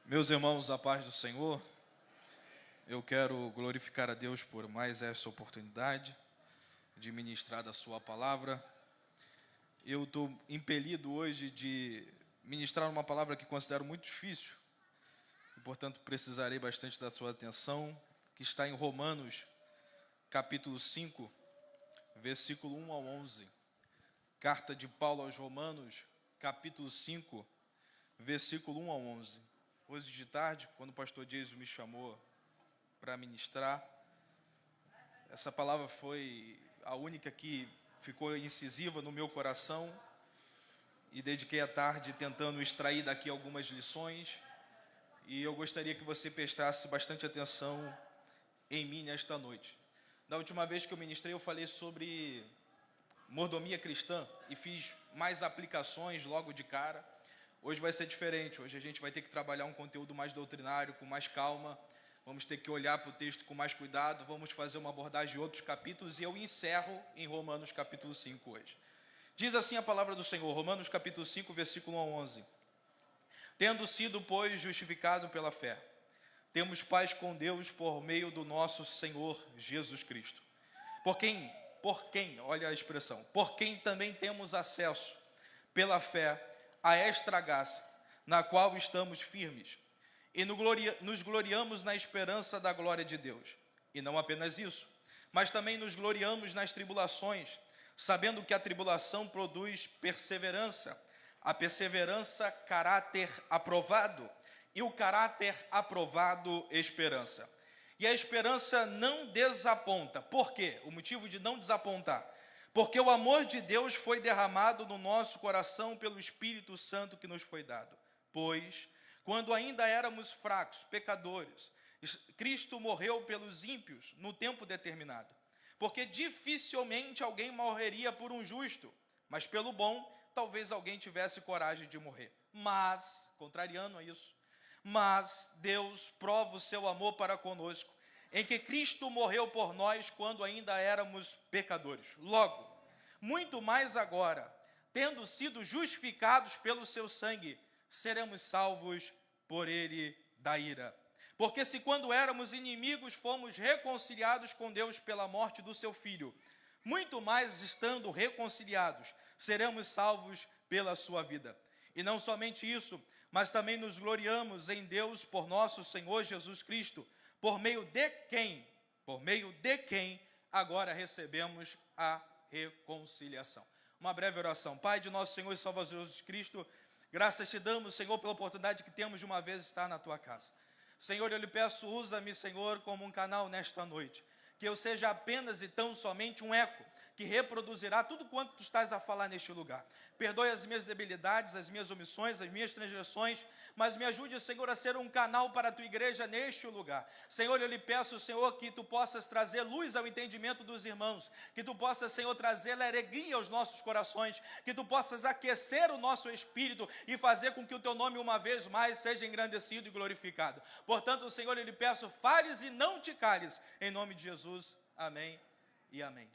Meus irmãos, a paz do Senhor, eu quero glorificar a Deus por mais essa oportunidade de ministrar da sua palavra. Eu estou impelido hoje de ministrar uma palavra que considero muito difícil, e, portanto, precisarei bastante da sua atenção, que está em Romanos, capítulo 5, versículo 1 ao 11. Carta de Paulo aos Romanos, capítulo 5, versículo 1 ao 11. Hoje de tarde, quando o pastor Jason me chamou para ministrar, essa palavra foi a única que ficou incisiva no meu coração e dediquei a tarde tentando extrair daqui algumas lições, e eu gostaria que você prestasse bastante atenção em mim nesta noite. Da última vez que eu ministrei, eu falei sobre mordomia cristã e fiz mais aplicações logo de cara. Hoje vai ser diferente, hoje a gente vai ter que trabalhar um conteúdo mais doutrinário, com mais calma, vamos ter que olhar para o texto com mais cuidado, vamos fazer uma abordagem de outros capítulos, e eu encerro em Romanos capítulo 5 hoje. Diz assim a palavra do Senhor, Romanos capítulo 5, versículo 1 a 11. Tendo sido, pois, justificado pela fé, temos paz com Deus por meio do nosso Senhor Jesus Cristo. Por quem, olha a expressão, por quem também temos acesso pela fé a esta graça, na qual estamos firmes, e nos gloriamos na esperança da glória de Deus. E não apenas isso, mas também nos gloriamos nas tribulações, sabendo que a tribulação produz perseverança, a perseverança, caráter aprovado, e o caráter aprovado, esperança. E a esperança não desaponta. Por quê? O motivo de não desapontar: porque o amor de Deus foi derramado no nosso coração pelo Espírito Santo que nos foi dado. Pois, quando ainda éramos fracos, pecadores, Cristo morreu pelos ímpios no tempo determinado. Porque dificilmente alguém morreria por um justo, mas pelo bom, talvez alguém tivesse coragem de morrer. Mas, contrariando a isso, mas Deus prova o seu amor para conosco, em que Cristo morreu por nós quando ainda éramos pecadores. Logo, muito mais agora, tendo sido justificados pelo seu sangue, seremos salvos por ele da ira. Porque se quando éramos inimigos fomos reconciliados com Deus pela morte do seu Filho, muito mais estando reconciliados, seremos salvos pela sua vida. E não somente isso, mas também nos gloriamos em Deus por nosso Senhor Jesus Cristo, por meio de quem agora recebemos a reconciliação. Uma breve oração. Pai de nosso Senhor e Salvador Jesus Cristo, graças te damos, Senhor, pela oportunidade que temos de uma vez estar na tua casa. Senhor, eu lhe peço, usa-me, Senhor, como um canal nesta noite, que eu seja apenas e tão somente um eco, que reproduzirá tudo quanto tu estás a falar neste lugar. Perdoe as minhas debilidades, as minhas omissões, as minhas transgressões, mas me ajude, Senhor, a ser um canal para a tua igreja neste lugar. Senhor, eu lhe peço, Senhor, que tu possas trazer luz ao entendimento dos irmãos, que tu possas, Senhor, trazer alegria aos nossos corações, que tu possas aquecer o nosso espírito e fazer com que o teu nome uma vez mais seja engrandecido e glorificado. Portanto, Senhor, eu lhe peço, fales e não te cales, em nome de Jesus, amém e amém.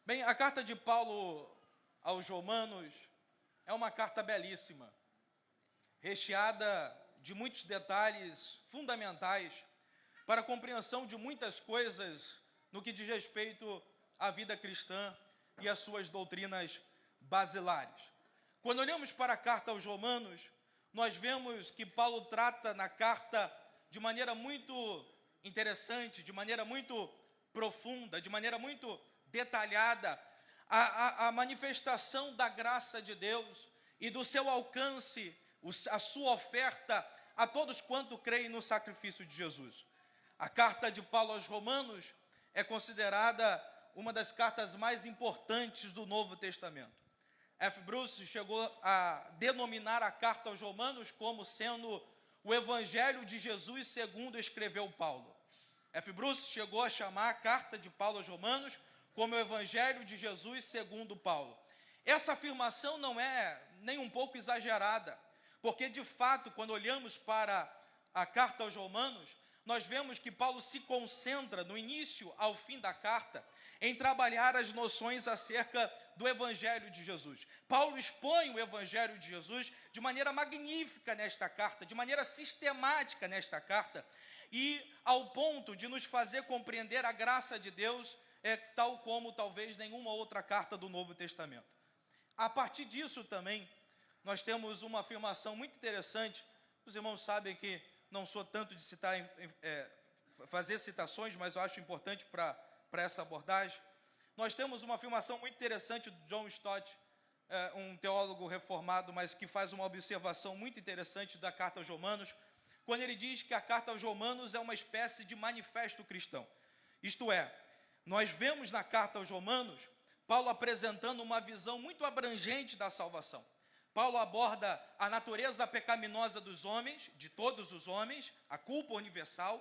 Bem, a carta de Paulo aos Romanos é uma carta belíssima, recheada de muitos detalhes fundamentais para a compreensão de muitas coisas no que diz respeito à vida cristã e às suas doutrinas basilares. Quando olhamos para a carta aos Romanos, nós vemos que Paulo trata na carta de maneira muito interessante, de maneira muito profunda, de maneira muito detalhada, a manifestação da graça de Deus e do seu alcance, a sua oferta a todos quanto creem no sacrifício de Jesus. A carta de Paulo aos Romanos é considerada uma das cartas mais importantes do Novo Testamento. F. Bruce chegou a denominar a carta aos Romanos como sendo o Evangelho de Jesus segundo escreveu Paulo. F. Bruce chegou a chamar a carta de Paulo aos Romanos como o Evangelho de Jesus segundo Paulo. Essa afirmação não é nem um pouco exagerada, porque de fato, quando olhamos para a carta aos Romanos, nós vemos que Paulo se concentra, no início ao fim da carta, em trabalhar as noções acerca do Evangelho de Jesus. Paulo expõe o Evangelho de Jesus de maneira magnífica nesta carta, de maneira sistemática nesta carta, e ao ponto de nos fazer compreender a graça de Deus, tal como talvez nenhuma outra carta do Novo Testamento. A partir disso também, nós temos uma afirmação muito interessante. Os irmãos sabem que não sou tanto de fazer citações, mas eu acho importante para essa abordagem. Nós temos uma afirmação muito interessante do John Stott, um teólogo reformado, mas que faz uma observação muito interessante da carta aos Romanos, quando ele diz que a carta aos Romanos é uma espécie de manifesto cristão. Isto é, nós vemos na carta aos Romanos, Paulo apresentando uma visão muito abrangente da salvação. Paulo aborda a natureza pecaminosa dos homens, de todos os homens, a culpa universal.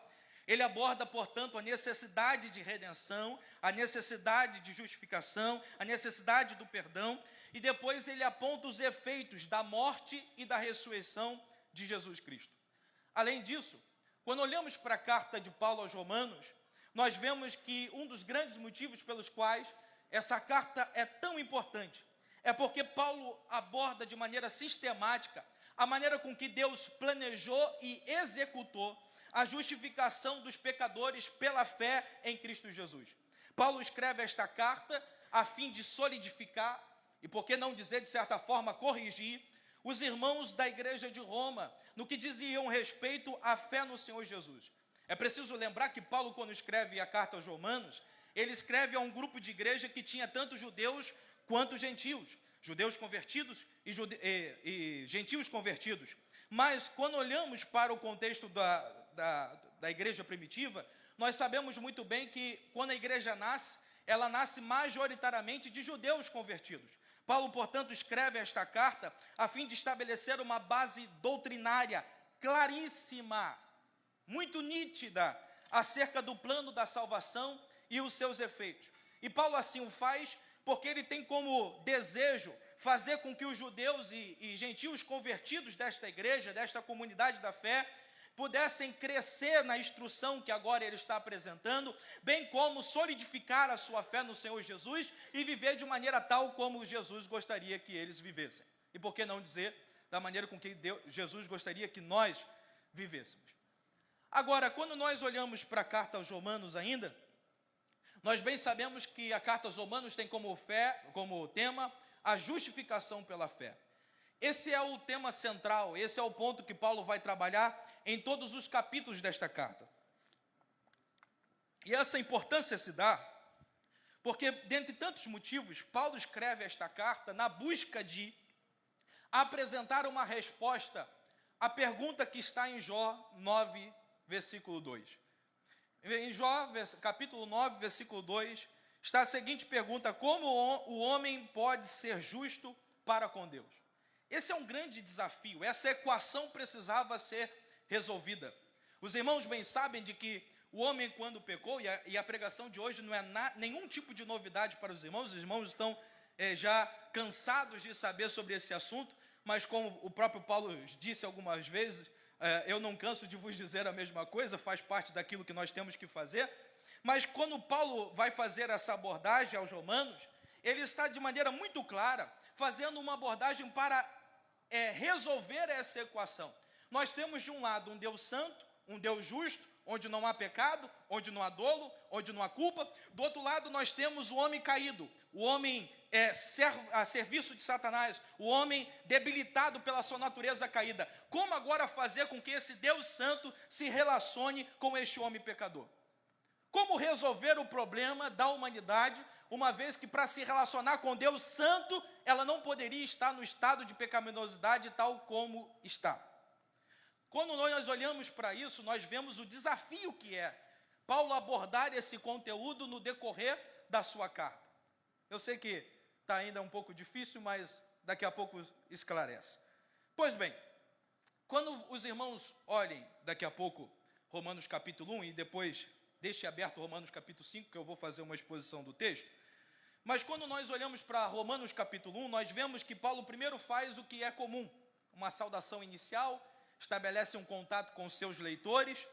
Ele aborda, portanto, a necessidade de redenção, a necessidade de justificação, a necessidade do perdão, e depois ele aponta os efeitos da morte e da ressurreição de Jesus Cristo. Além disso, quando olhamos para a carta de Paulo aos Romanos, nós vemos que um dos grandes motivos pelos quais essa carta é tão importante é porque Paulo aborda de maneira sistemática a maneira com que Deus planejou e executou a justificação dos pecadores pela fé em Cristo Jesus. Paulo escreve esta carta a fim de solidificar, e por que não dizer, de certa forma, corrigir, os irmãos da igreja de Roma, no que diziam respeito à fé no Senhor Jesus. É preciso lembrar que Paulo, quando escreve a carta aos Romanos, ele escreve a um grupo de igreja que tinha tanto judeus quanto gentios, judeus convertidos e gentios convertidos. Mas, quando olhamos para o contexto da igreja primitiva, nós sabemos muito bem que, quando a igreja nasce, ela nasce majoritariamente de judeus convertidos. Paulo, portanto, escreve esta carta a fim de estabelecer uma base doutrinária claríssima, muito nítida, acerca do plano da salvação e os seus efeitos. E Paulo assim o faz porque ele tem como desejo fazer com que os judeus e gentios convertidos desta igreja, desta comunidade da fé, pudessem crescer na instrução que agora ele está apresentando, bem como solidificar a sua fé no Senhor Jesus e viver de maneira tal como Jesus gostaria que eles vivessem. E por que não dizer da maneira com que Jesus gostaria que nós vivêssemos. Agora, quando nós olhamos para a carta aos Romanos ainda, nós bem sabemos que a carta aos Romanos tem como tema a justificação pela fé. Esse é o tema central, esse é o ponto que Paulo vai trabalhar em todos os capítulos desta carta. E essa importância se dá porque, dentre tantos motivos, Paulo escreve esta carta na busca de apresentar uma resposta à pergunta que está em Jó 9, versículo 2. Em Jó, capítulo 9, versículo 2, está a seguinte pergunta: como o homem pode ser justo para com Deus? Esse é um grande desafio, essa equação precisava ser resolvida. Os irmãos bem sabem de que o homem, quando pecou, e a pregação de hoje não é nenhum tipo de novidade para os irmãos estão já cansados de saber sobre esse assunto, mas como o próprio Paulo disse algumas vezes, eu não canso de vos dizer a mesma coisa, faz parte daquilo que nós temos que fazer. Mas quando Paulo vai fazer essa abordagem aos Romanos, ele está de maneira muito clara fazendo uma abordagem para resolver essa equação. Nós temos de um lado um Deus santo, um Deus justo, onde não há pecado, onde não há dolo, onde não há culpa. Do outro lado nós temos o homem caído, o homem a serviço de Satanás, o homem debilitado pela sua natureza caída. Como agora fazer com que esse Deus santo se relacione com este homem pecador? Como resolver o problema da humanidade, uma vez que para se relacionar com Deus santo, ela não poderia estar no estado de pecaminosidade tal como está? Quando nós olhamos para isso, nós vemos o desafio que é Paulo abordar esse conteúdo no decorrer da sua carta. Eu sei que está ainda um pouco difícil, mas daqui a pouco esclarece. Pois bem, quando os irmãos olhem daqui a pouco Romanos capítulo 1 e depois deixe aberto Romanos capítulo 5, que eu vou fazer uma exposição do texto, mas quando nós olhamos para Romanos capítulo 1, nós vemos que Paulo primeiro faz o que é comum, uma saudação inicial, estabelece um contato com seus leitores,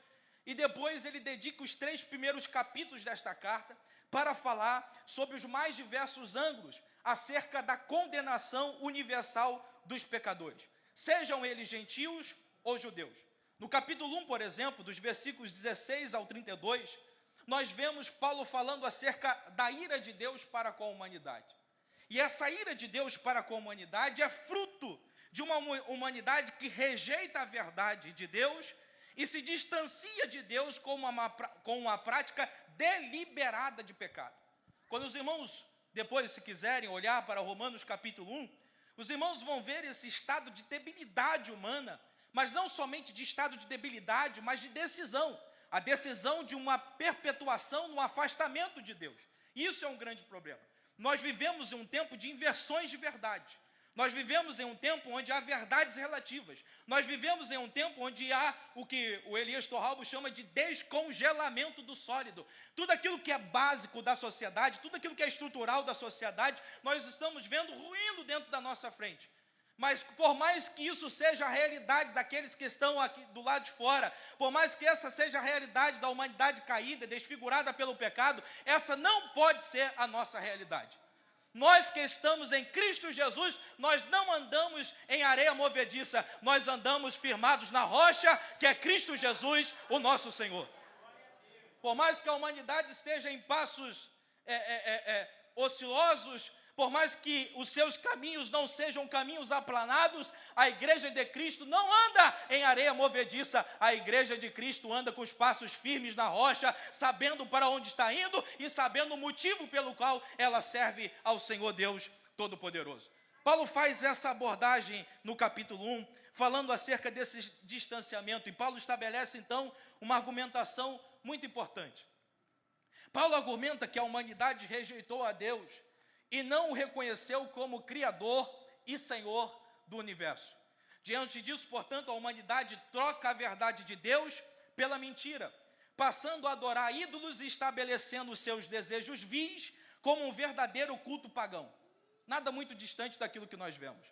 E depois ele dedica os 3 primeiros capítulos desta carta para falar sobre os mais diversos ângulos acerca da condenação universal dos pecadores, sejam eles gentios ou judeus. No capítulo 1, por exemplo, dos versículos 16 ao 32, nós vemos Paulo falando acerca da ira de Deus para com a humanidade. E essa ira de Deus para com a humanidade é fruto de uma humanidade que rejeita a verdade de Deus e se distancia de Deus com uma prática deliberada de pecado. Quando os irmãos, depois, se quiserem olhar para Romanos capítulo 1, os irmãos vão ver esse estado de debilidade humana, mas não somente de estado de debilidade, mas de decisão. A decisão de uma perpetuação no afastamento de Deus. Isso é um grande problema. Nós vivemos em um tempo de inversões de verdade. Nós vivemos em um tempo onde há verdades relativas. Nós vivemos em um tempo onde há o que o Elias Torralbo chama de descongelamento do sólido. Tudo aquilo que é básico da sociedade, tudo aquilo que é estrutural da sociedade, nós estamos vendo ruindo dentro da nossa frente. Mas por mais que isso seja a realidade daqueles que estão aqui do lado de fora, por mais que essa seja a realidade da humanidade caída, desfigurada pelo pecado, essa não pode ser a nossa realidade. Nós que estamos em Cristo Jesus, nós não andamos em areia movediça, nós andamos firmados na rocha, que é Cristo Jesus, o nosso Senhor. Por mais que a humanidade esteja em passos oscilosos, por mais que os seus caminhos não sejam caminhos aplanados, a igreja de Cristo não anda em areia movediça, a igreja de Cristo anda com os passos firmes na rocha, sabendo para onde está indo e sabendo o motivo pelo qual ela serve ao Senhor Deus Todo-Poderoso. Paulo faz essa abordagem no capítulo 1, falando acerca desse distanciamento, e Paulo estabelece então uma argumentação muito importante. Paulo argumenta que a humanidade rejeitou a Deus e não o reconheceu como Criador e Senhor do universo. Diante disso, portanto, a humanidade troca a verdade de Deus pela mentira, passando a adorar ídolos e estabelecendo os seus desejos vis como um verdadeiro culto pagão. Nada muito distante daquilo que nós vemos.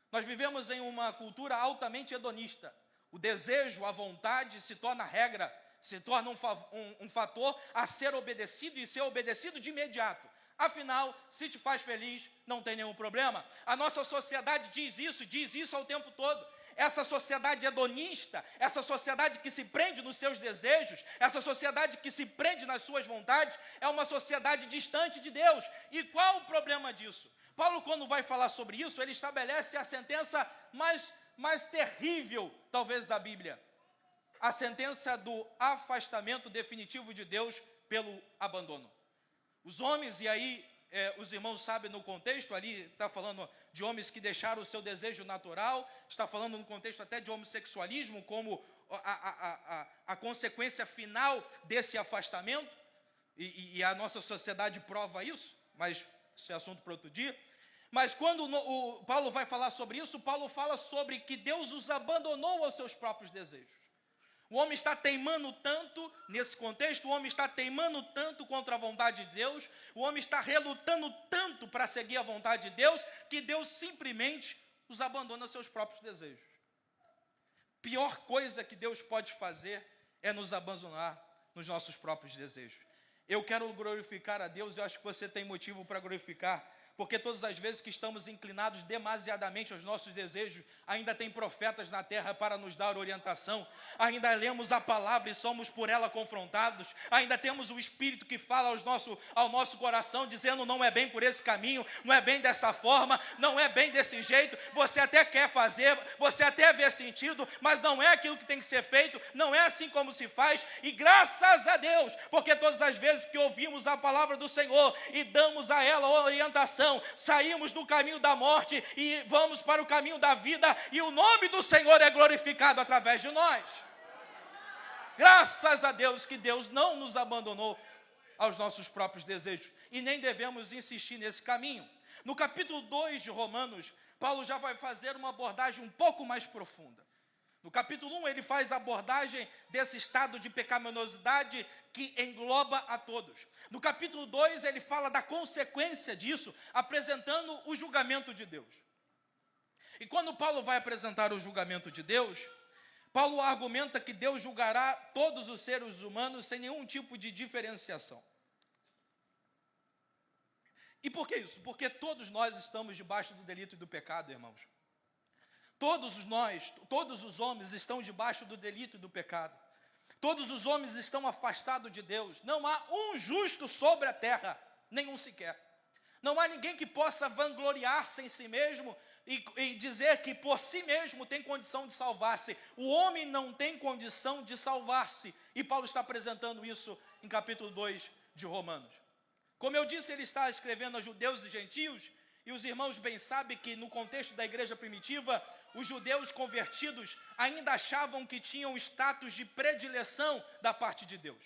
Nós vivemos em uma cultura altamente hedonista. O desejo, a vontade se torna regra, se torna um fator a ser obedecido e ser obedecido de imediato. Afinal, se te faz feliz, não tem nenhum problema. A nossa sociedade diz isso ao tempo todo. Essa sociedade hedonista, essa sociedade que se prende nos seus desejos, essa sociedade que se prende nas suas vontades, é uma sociedade distante de Deus. E qual o problema disso? Paulo, quando vai falar sobre isso, ele estabelece a sentença mais terrível, talvez, da Bíblia. A sentença do afastamento definitivo de Deus pelo abandono. Os homens, e aí os irmãos sabem no contexto, ali está falando de homens que deixaram o seu desejo natural, está falando no contexto até de homossexualismo como a consequência final desse afastamento, e a nossa sociedade prova isso, mas isso é assunto para outro dia. Mas quando o Paulo vai falar sobre isso, Paulo fala sobre que Deus os abandonou aos seus próprios desejos. O homem está teimando tanto, nesse contexto, o homem está teimando tanto contra a vontade de Deus, o homem está relutando tanto para seguir a vontade de Deus, que Deus simplesmente os abandona aos seus próprios desejos. Pior coisa que Deus pode fazer é nos abandonar nos nossos próprios desejos. Eu quero glorificar a Deus, eu acho que você tem motivo para glorificar, porque todas as vezes que estamos inclinados demasiadamente aos nossos desejos, ainda tem profetas na terra para nos dar orientação, ainda lemos a palavra e somos por ela confrontados, ainda temos o Espírito que fala ao nosso coração, dizendo não é bem por esse caminho, não é bem dessa forma, não é bem desse jeito, você até quer fazer, você até vê sentido, mas não é aquilo que tem que ser feito, não é assim como se faz, e graças a Deus, porque todas as vezes que ouvimos a palavra do Senhor e damos a ela orientação, saímos do caminho da morte e vamos para o caminho da vida, e o nome do Senhor é glorificado através de nós. Graças a Deus que Deus não nos abandonou aos nossos próprios desejos, e nem devemos insistir nesse caminho. No capítulo 2 de Romanos, Paulo já vai fazer uma abordagem um pouco mais profunda. No capítulo 1, ele faz a abordagem desse estado de pecaminosidade que engloba a todos. No capítulo 2, ele fala da consequência disso, apresentando o julgamento de Deus. E quando Paulo vai apresentar o julgamento de Deus, Paulo argumenta que Deus julgará todos os seres humanos sem nenhum tipo de diferenciação. E por que isso? Porque todos nós estamos debaixo do delito e do pecado, irmãos. Todos nós, todos os homens estão debaixo do delito e do pecado. Todos os homens estão afastados de Deus. Não há um justo sobre a terra, nenhum sequer. Não há ninguém que possa vangloriar-se em si mesmo e dizer que por si mesmo tem condição de salvar-se. O homem não tem condição de salvar-se. E Paulo está apresentando isso em capítulo 2 de Romanos. Como eu disse, ele está escrevendo a judeus e gentios, e os irmãos bem sabem que no contexto da igreja primitiva, os judeus convertidos ainda achavam que tinham status de predileção da parte de Deus.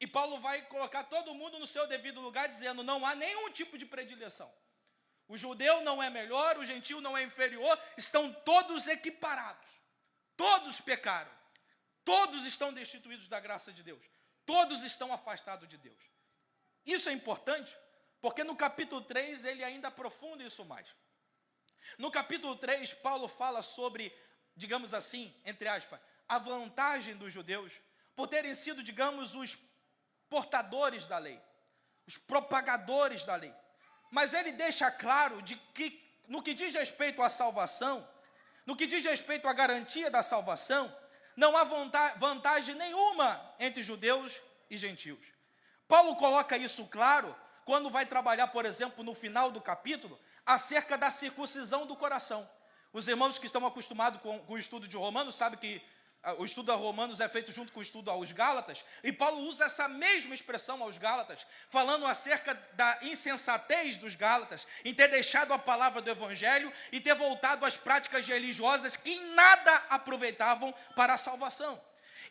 E Paulo vai colocar todo mundo no seu devido lugar, dizendo, não há nenhum tipo de predileção. O judeu não é melhor, o gentio não é inferior, estão todos equiparados. Todos pecaram. Todos estão destituídos da graça de Deus. Todos estão afastados de Deus. Isso é importante, porque no capítulo 3 ele ainda aprofunda isso mais. No capítulo 3, Paulo fala sobre, digamos assim, entre aspas, a vantagem dos judeus por terem sido, digamos, os portadores da lei, os propagadores da lei. Mas ele deixa claro de que, no que diz respeito à salvação, no que diz respeito à garantia da salvação, não há vantagem nenhuma entre judeus e gentios. Paulo coloca isso claro quando vai trabalhar, por exemplo, no final do capítulo, acerca da circuncisão do coração. Os irmãos que estão acostumados com o estudo de Romanos sabem que o estudo a Romanos é feito junto com o estudo aos Gálatas, e Paulo usa essa mesma expressão aos Gálatas, falando acerca da insensatez dos Gálatas, em ter deixado a palavra do Evangelho e ter voltado às práticas religiosas que em nada aproveitavam para a salvação.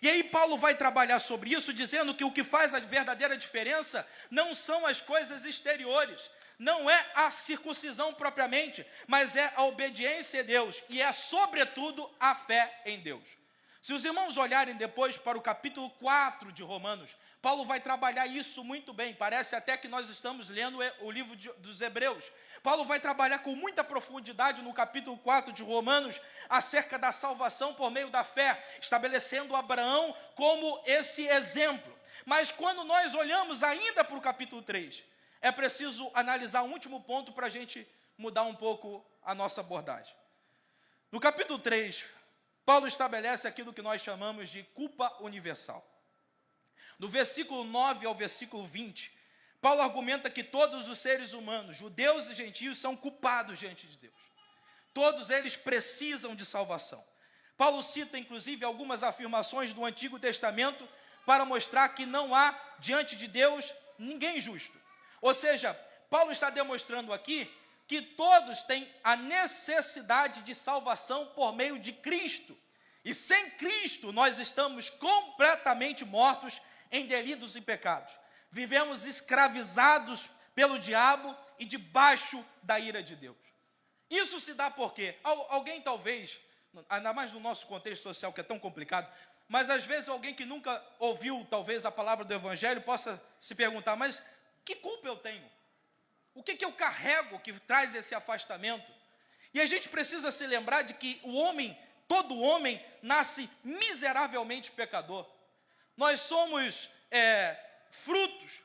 E aí Paulo vai trabalhar sobre isso, dizendo que o que faz a verdadeira diferença não são as coisas exteriores, não é a circuncisão propriamente, mas é a obediência a Deus, e é sobretudo a fé em Deus. Se os irmãos olharem depois para o capítulo 4 de Romanos, Paulo vai trabalhar isso muito bem. Parece até que nós estamos lendo o livro dos Hebreus. Paulo vai trabalhar com muita profundidade no capítulo 4 de Romanos acerca da salvação por meio da fé, estabelecendo Abraão como esse exemplo. Mas quando nós olhamos ainda para o capítulo 3, é preciso analisar um último ponto para a gente mudar um pouco a nossa abordagem. No capítulo 3, Paulo estabelece aquilo que nós chamamos de culpa universal. No versículo 9 ao versículo 20, Paulo argumenta que todos os seres humanos, judeus e gentios, são culpados diante de Deus. Todos eles precisam de salvação. Paulo cita, inclusive, algumas afirmações do Antigo Testamento para mostrar que não há, diante de Deus, ninguém justo. Ou seja, Paulo está demonstrando aqui que todos têm a necessidade de salvação por meio de Cristo. E sem Cristo nós estamos completamente mortos em delitos e pecados. Vivemos escravizados pelo diabo e debaixo da ira de Deus. Isso se dá por quê? Alguém talvez, ainda mais no nosso contexto social que é tão complicado, mas às vezes alguém que nunca ouviu talvez a palavra do Evangelho possa se perguntar, mas que culpa eu tenho? O que eu carrego que traz esse afastamento? E a gente precisa se lembrar de que o homem, todo homem, nasce miseravelmente pecador. Nós somos frutos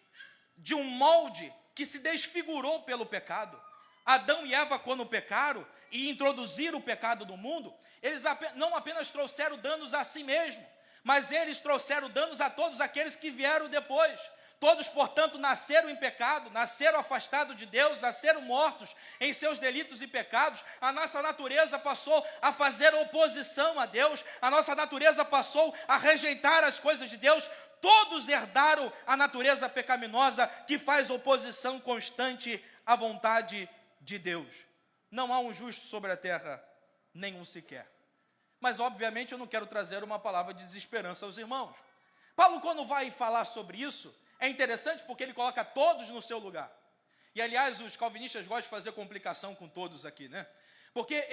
de um molde que se desfigurou pelo pecado. Adão e Eva, quando pecaram e introduziram o pecado no mundo, eles não apenas trouxeram danos a si mesmos, mas eles trouxeram danos a todos aqueles que vieram depois. Todos, portanto, nasceram em pecado, nasceram afastados de Deus, nasceram mortos em seus delitos e pecados. A nossa natureza passou a fazer oposição a Deus, a nossa natureza passou a rejeitar as coisas de Deus. Todos herdaram a natureza pecaminosa que faz oposição constante à vontade de Deus. Não há um justo sobre a terra, nenhum sequer. Mas, obviamente, eu não quero trazer uma palavra de desesperança aos irmãos. Paulo, quando vai falar sobre isso, é interessante porque ele coloca todos no seu lugar. E, aliás, os calvinistas gostam de fazer complicação com todos aqui, né? Porque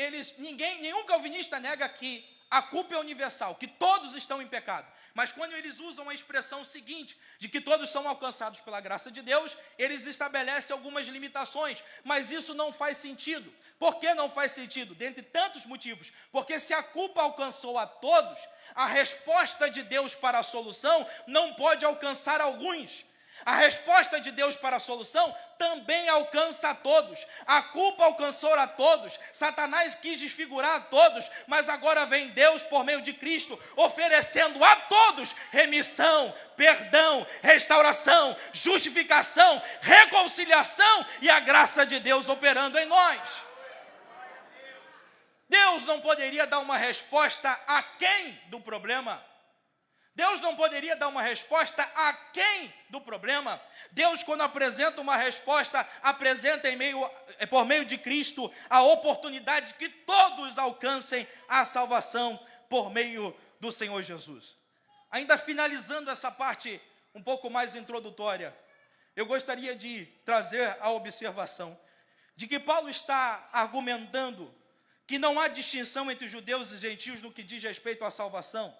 nenhum calvinista nega que a culpa é universal, que todos estão em pecado. Mas quando eles usam a expressão seguinte, de que todos são alcançados pela graça de Deus, eles estabelecem algumas limitações, mas isso não faz sentido. Por que não faz sentido? Dentre tantos motivos. Porque se a culpa alcançou a todos, a resposta de Deus para a solução não pode alcançar alguns. A resposta de Deus para a solução também alcança a todos. A culpa alcançou a todos. Satanás quis desfigurar a todos, mas agora vem Deus por meio de Cristo, oferecendo a todos remissão, perdão, restauração, justificação, reconciliação e a graça de Deus operando em nós. Deus não poderia dar uma resposta aquém do problema. Deus não poderia dar uma resposta aquém do problema. Deus, quando apresenta uma resposta, apresenta por meio de Cristo a oportunidade de que todos alcancem a salvação por meio do Senhor Jesus. Ainda finalizando essa parte um pouco mais introdutória, eu gostaria de trazer a observação de que Paulo está argumentando que não há distinção entre judeus e gentios no que diz respeito à salvação.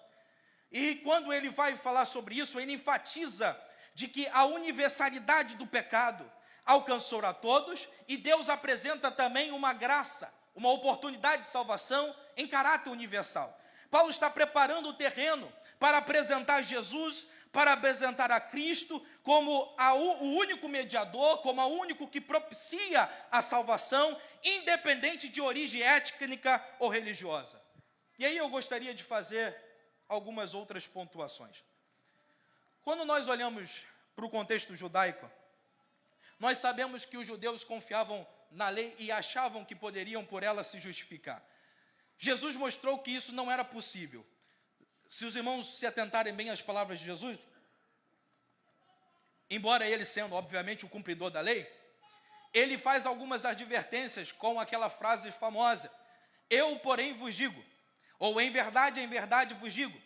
E quando ele vai falar sobre isso, ele enfatiza de que a universalidade do pecado alcançou a todos e Deus apresenta também uma graça, uma oportunidade de salvação em caráter universal. Paulo está preparando o terreno para apresentar Jesus, para apresentar a Cristo como o único mediador, como o único que propicia a salvação, independente de origem étnica ou religiosa. E aí eu gostaria de fazer algumas outras pontuações. Quando nós olhamos para o contexto judaico, nós sabemos que os judeus confiavam na lei e achavam que poderiam por ela se justificar. Jesus mostrou que isso não era possível. Se os irmãos se atentarem bem às palavras de Jesus, embora ele sendo, obviamente, o cumpridor da lei, ele faz algumas advertências com aquela frase famosa: eu, porém, vos digo, ou em verdade vos digo.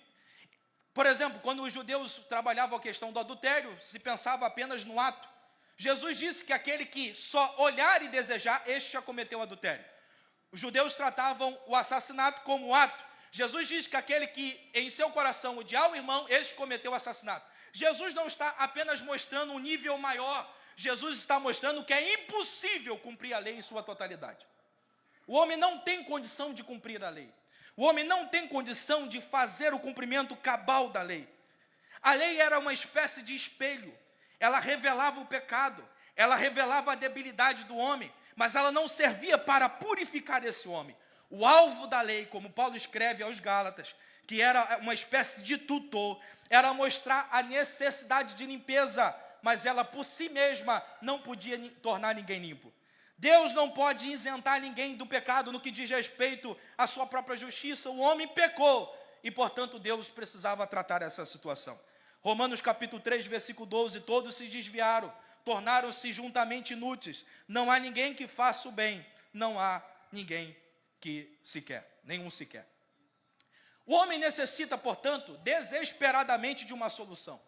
Por exemplo, quando os judeus trabalhavam a questão do adultério, se pensava apenas no ato. Jesus disse que aquele que só olhar e desejar, este já cometeu adultério. Os judeus tratavam o assassinato como ato. Jesus diz que aquele que em seu coração odiar o irmão, este cometeu o assassinato. Jesus não está apenas mostrando um nível maior, Jesus está mostrando que é impossível cumprir a lei em sua totalidade. O homem não tem condição de cumprir a lei. O homem não tem condição de fazer o cumprimento cabal da lei. A lei era uma espécie de espelho. Ela revelava o pecado, ela revelava a debilidade do homem, mas ela não servia para purificar esse homem. O alvo da lei, como Paulo escreve aos Gálatas, que era uma espécie de tutor, era mostrar a necessidade de limpeza, mas ela por si mesma não podia tornar ninguém limpo. Deus não pode isentar ninguém do pecado no que diz respeito à sua própria justiça. O homem pecou e, portanto, Deus precisava tratar essa situação. Romanos capítulo 3, versículo 12, todos se desviaram, tornaram-se juntamente inúteis. Não há ninguém que faça o bem, não há ninguém que nenhum sequer. O homem necessita, portanto, desesperadamente de uma solução.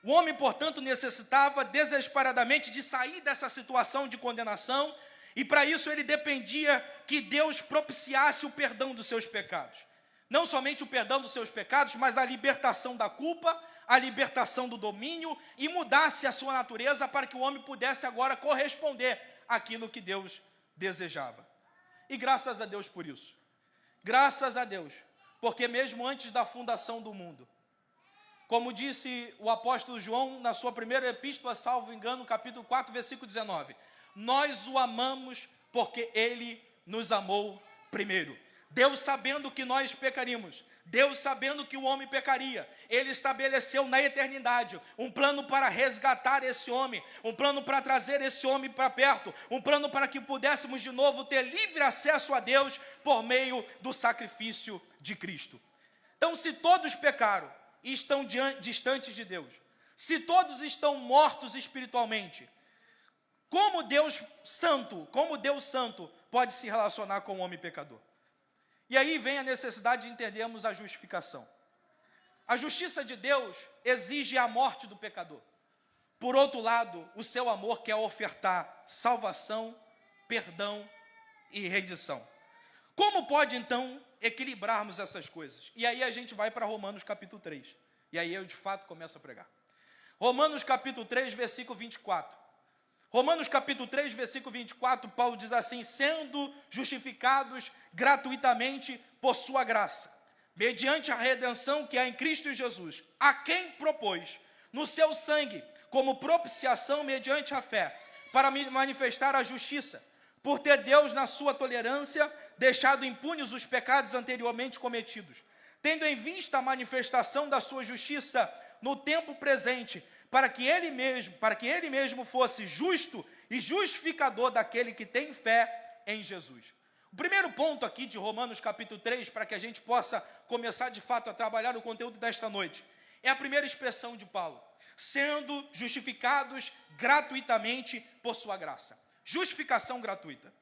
O homem, portanto, necessitava desesperadamente de sair dessa situação de condenação, e para isso ele dependia que Deus propiciasse o perdão dos seus pecados. Não somente o perdão dos seus pecados, mas a libertação da culpa, a libertação do domínio, e mudasse a sua natureza para que o homem pudesse agora corresponder àquilo que Deus desejava. E graças a Deus por isso. Graças a Deus, porque mesmo antes da fundação do mundo, como disse o apóstolo João na sua primeira epístola, salvo engano, capítulo 4, versículo 19, nós o amamos porque ele nos amou primeiro. Deus sabendo que nós pecaríamos, Deus sabendo que o homem pecaria, ele estabeleceu na eternidade um plano para resgatar esse homem, um plano para trazer esse homem para perto, um plano para que pudéssemos de novo ter livre acesso a Deus por meio do sacrifício de Cristo. Então, se todos pecaram e estão distantes de Deus, se todos estão mortos espiritualmente, como Deus Santo pode se relacionar com o homem pecador? E aí vem a necessidade de entendermos a justificação. A justiça de Deus exige a morte do pecador. Por outro lado, o seu amor quer ofertar salvação, perdão e redenção. Como pode então equilibrarmos essas coisas. E aí a gente vai para Romanos capítulo 3. E aí eu, de fato, começo a pregar. Romanos capítulo 3, versículo 24. Romanos capítulo 3, versículo 24, Paulo diz assim: sendo justificados gratuitamente por sua graça, mediante a redenção que há em Cristo Jesus, a quem propôs no seu sangue, como propiciação mediante a fé, para manifestar a justiça, por ter Deus, na sua tolerância, deixado impunes os pecados anteriormente cometidos, tendo em vista a manifestação da sua justiça no tempo presente, para que ele mesmo fosse justo e justificador daquele que tem fé em Jesus. O primeiro ponto aqui de Romanos capítulo 3, para que a gente possa começar de fato a trabalhar o conteúdo desta noite, é a primeira expressão de Paulo: sendo justificados gratuitamente por sua graça. Justificação gratuita.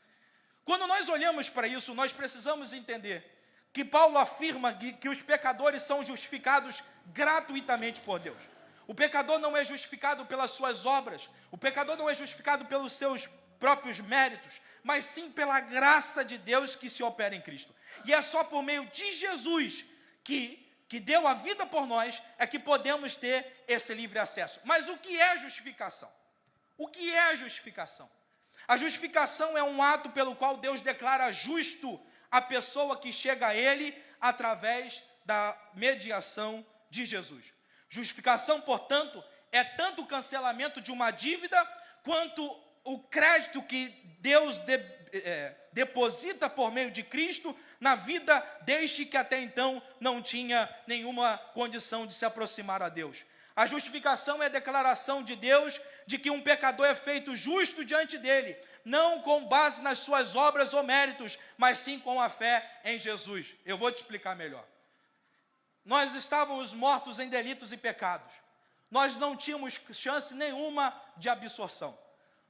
Quando nós olhamos para isso, nós precisamos entender que Paulo afirma que os pecadores são justificados gratuitamente por Deus. O pecador não é justificado pelas suas obras, o pecador não é justificado pelos seus próprios méritos, mas sim pela graça de Deus que se opera em Cristo. E é só por meio de Jesus que deu a vida por nós, é que podemos ter esse livre acesso. Mas o que é justificação? O que é a justificação? A justificação é um ato pelo qual Deus declara justo a pessoa que chega a Ele através da mediação de Jesus. Justificação, portanto, é tanto o cancelamento de uma dívida, quanto o crédito que Deus deposita por meio de Cristo na vida deste que até então não tinha nenhuma condição de se aproximar a Deus. A justificação é a declaração de Deus de que um pecador é feito justo diante dele, não com base nas suas obras ou méritos, mas sim com a fé em Jesus. Eu vou te explicar melhor. Nós estávamos mortos em delitos e pecados. Nós não tínhamos chance nenhuma de absorção.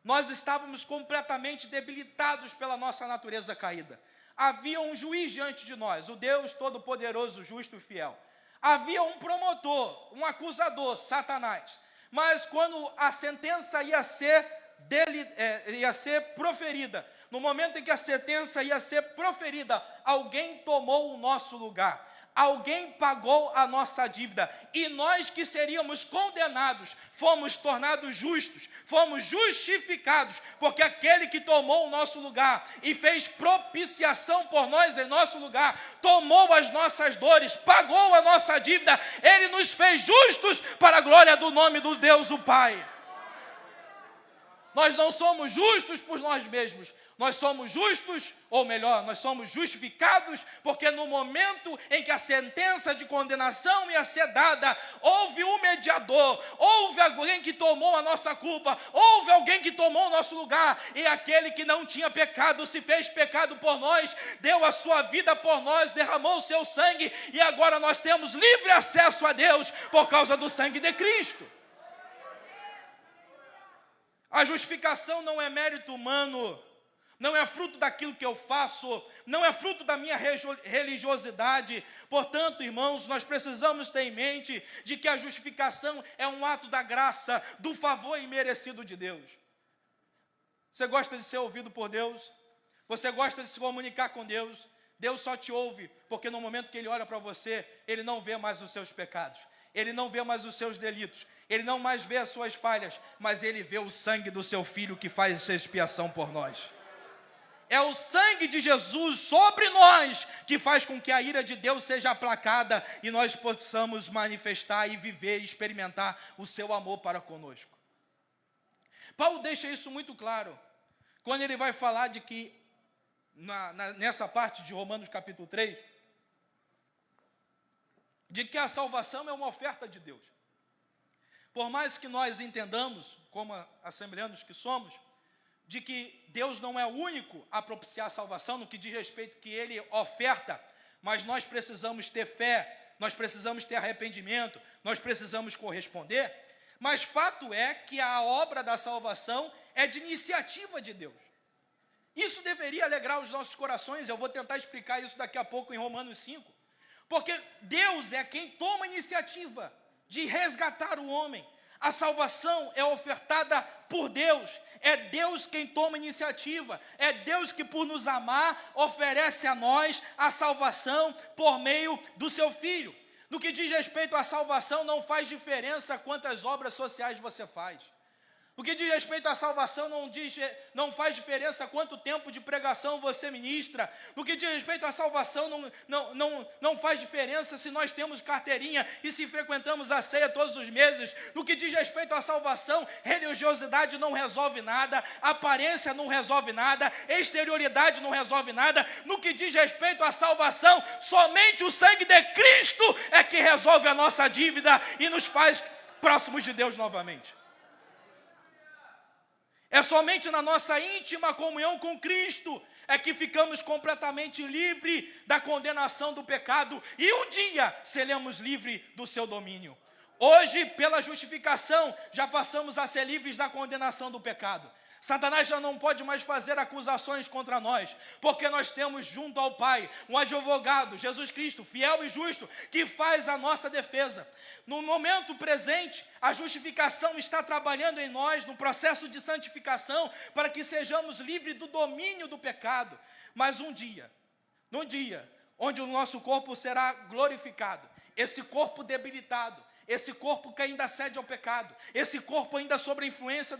Nós estávamos completamente debilitados pela nossa natureza caída. Havia um juiz diante de nós, o Deus Todo-Poderoso, Justo e Fiel. Havia um promotor, um acusador, Satanás. Mas quando a sentença ia ser proferida, no momento em que a sentença ia ser proferida, alguém tomou o nosso lugar. Alguém pagou a nossa dívida, e nós que seríamos condenados, fomos tornados justos, fomos justificados, porque aquele que tomou o nosso lugar e fez propiciação por nós em nosso lugar, tomou as nossas dores, pagou a nossa dívida, ele nos fez justos para a glória do nome do Deus o Pai. Nós não somos justos por nós mesmos, nós somos justos, ou melhor, nós somos justificados, porque no momento em que a sentença de condenação ia ser dada, houve um mediador, houve alguém que tomou a nossa culpa, houve alguém que tomou o nosso lugar, e aquele que não tinha pecado, se fez pecado por nós, deu a sua vida por nós, derramou o seu sangue, e agora nós temos livre acesso a Deus, por causa do sangue de Cristo. A justificação não é mérito humano, não é fruto daquilo que eu faço, não é fruto da minha religiosidade. Portanto, irmãos, nós precisamos ter em mente de que a justificação é um ato da graça, do favor imerecido de Deus. Você gosta de ser ouvido por Deus? Você gosta de se comunicar com Deus? Deus só te ouve, porque no momento que Ele olha para você, Ele não vê mais os seus pecados. Ele não vê mais os seus delitos, Ele não mais vê as suas falhas, mas Ele vê o sangue do seu Filho que faz essa expiação por nós. É o sangue de Jesus sobre nós que faz com que a ira de Deus seja aplacada e nós possamos manifestar e viver e experimentar o seu amor para conosco. Paulo deixa isso muito claro, quando ele vai falar de que, nessa parte de Romanos capítulo 3, de que a salvação é uma oferta de Deus. Por mais que nós entendamos, como assembleanos que somos, de que Deus não é o único a propiciar a salvação, no que diz respeito que Ele oferta, mas nós precisamos ter fé, nós precisamos ter arrependimento, nós precisamos corresponder, mas fato é que a obra da salvação é de iniciativa de Deus. Isso deveria alegrar os nossos corações, eu vou tentar explicar isso daqui a pouco em Romanos 5. Porque Deus é quem toma a iniciativa de resgatar o homem. A salvação é ofertada por Deus. É Deus quem toma iniciativa. É Deus que, por nos amar, oferece a nós a salvação por meio do seu Filho. No que diz respeito à salvação, não faz diferença quantas obras sociais você faz. No que diz respeito à salvação, não faz diferença quanto tempo de pregação você ministra. No que diz respeito à salvação, não faz diferença se nós temos carteirinha e se frequentamos a ceia todos os meses. No que diz respeito à salvação, religiosidade não resolve nada, aparência não resolve nada, exterioridade não resolve nada. No que diz respeito à salvação, somente o sangue de Cristo é que resolve a nossa dívida e nos faz próximos de Deus novamente. É somente na nossa íntima comunhão com Cristo é que ficamos completamente livres da condenação do pecado e um dia seremos livres do seu domínio. Hoje, pela justificação, já passamos a ser livres da condenação do pecado. Satanás já não pode mais fazer acusações contra nós, porque nós temos junto ao Pai um advogado, Jesus Cristo, fiel e justo, que faz a nossa defesa. No momento presente, a justificação está trabalhando em nós, no processo de santificação, para que sejamos livres do domínio do pecado. Mas num dia, onde o nosso corpo será glorificado, esse corpo debilitado, esse corpo que ainda cede ao pecado, esse corpo ainda sob a influência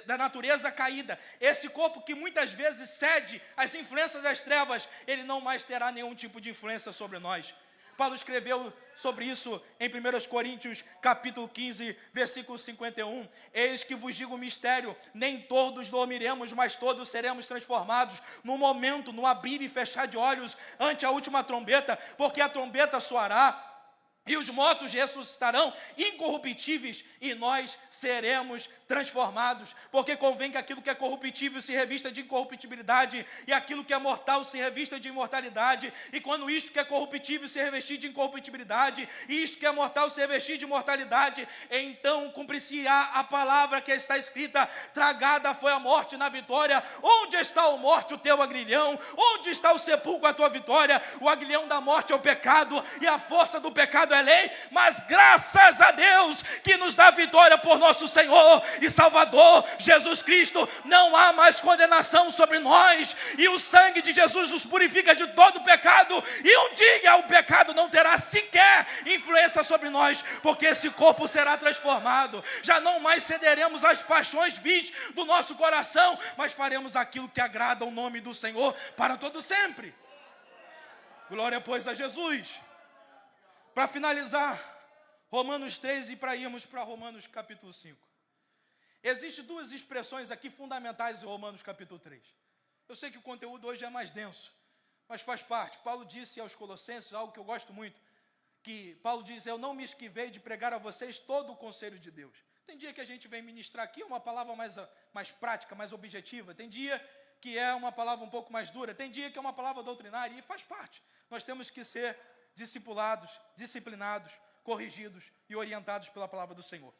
da natureza caída, esse corpo que muitas vezes cede às influências das trevas, ele não mais terá nenhum tipo de influência sobre nós. Paulo escreveu sobre isso em 1 Coríntios, capítulo 15, versículo 51. Eis que vos digo o mistério, nem todos dormiremos, mas todos seremos transformados no momento, no abrir e fechar de olhos, ante a última trombeta, porque a trombeta soará, e os mortos ressuscitarão incorruptíveis, e nós seremos transformados, porque convém que aquilo que é corruptível se revista de incorruptibilidade, e aquilo que é mortal se revista de imortalidade, e quando isto que é corruptível se revestir de incorruptibilidade, e isto que é mortal se revestir de mortalidade, então cumprir-se-á a palavra que está escrita: tragada foi a morte na vitória. Onde está a morte, o teu aguilhão? Onde está o sepulcro, a tua vitória? O aguilhão da morte é o pecado, e a força do pecado é lei, mas graças a Deus que nos dá vitória por nosso Senhor e Salvador Jesus Cristo. Não há mais condenação sobre nós, e o sangue de Jesus nos purifica de todo pecado, e um dia o pecado não terá sequer influência sobre nós, porque esse corpo será transformado. Já não mais cederemos às paixões vis do nosso coração, mas faremos aquilo que agrada ao nome do Senhor para todo sempre. Glória, pois, a Jesus. Para finalizar, Romanos 3 e para irmos para Romanos capítulo 5. Existem duas expressões aqui fundamentais em Romanos capítulo 3. Eu sei que o conteúdo hoje é mais denso, mas faz parte. Paulo disse aos Colossenses algo que eu gosto muito, que Paulo diz: eu não me esquivei de pregar a vocês todo o conselho de Deus. Tem dia que a gente vem ministrar aqui uma palavra mais prática, mais objetiva. Tem dia que é uma palavra um pouco mais dura. Tem dia que é uma palavra doutrinária, e faz parte. Nós temos que ser discipulados, disciplinados, corrigidos e orientados pela palavra do Senhor.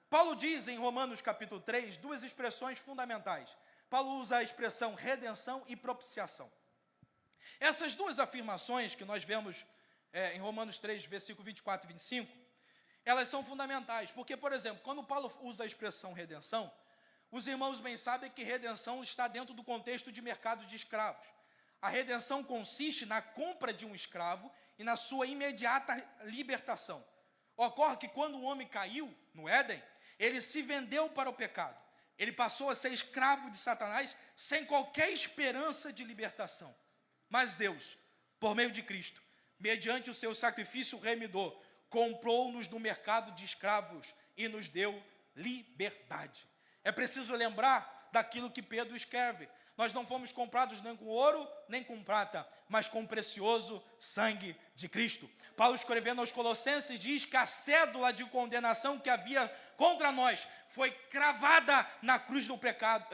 Paulo diz em Romanos capítulo 3 duas expressões fundamentais. Paulo usa a expressão redenção e propiciação. Essas duas afirmações que nós vemos em Romanos 3, versículo 24 e 25, elas são fundamentais, porque, por exemplo, quando Paulo usa a expressão redenção, os irmãos bem sabem que redenção está dentro do contexto de mercado de escravos. A redenção consiste na compra de um escravo e na sua imediata libertação. Ocorre que quando o homem caiu no Éden, ele se vendeu para o pecado. Ele passou a ser escravo de Satanás sem qualquer esperança de libertação. Mas Deus, por meio de Cristo, mediante o seu sacrifício remidor, comprou-nos do mercado de escravos e nos deu liberdade. É preciso lembrar daquilo que Pedro escreve: nós não fomos comprados nem com ouro, nem com prata, mas com o precioso sangue de Cristo. Paulo, escrevendo aos Colossenses, diz que a cédula de condenação que havia contra nós foi cravada na cruz do pecado,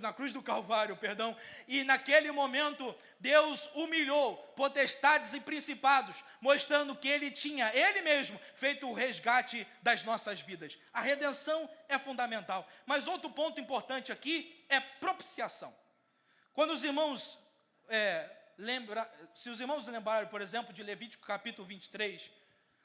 na cruz do Calvário, perdão. E naquele momento, Deus humilhou potestades e principados, mostrando que Ele tinha, Ele mesmo, feito o resgate das nossas vidas. A redenção é fundamental. Mas outro ponto importante aqui é propiciação. Quando os irmãos se os irmãos lembrarem, por exemplo, de Levítico capítulo 23,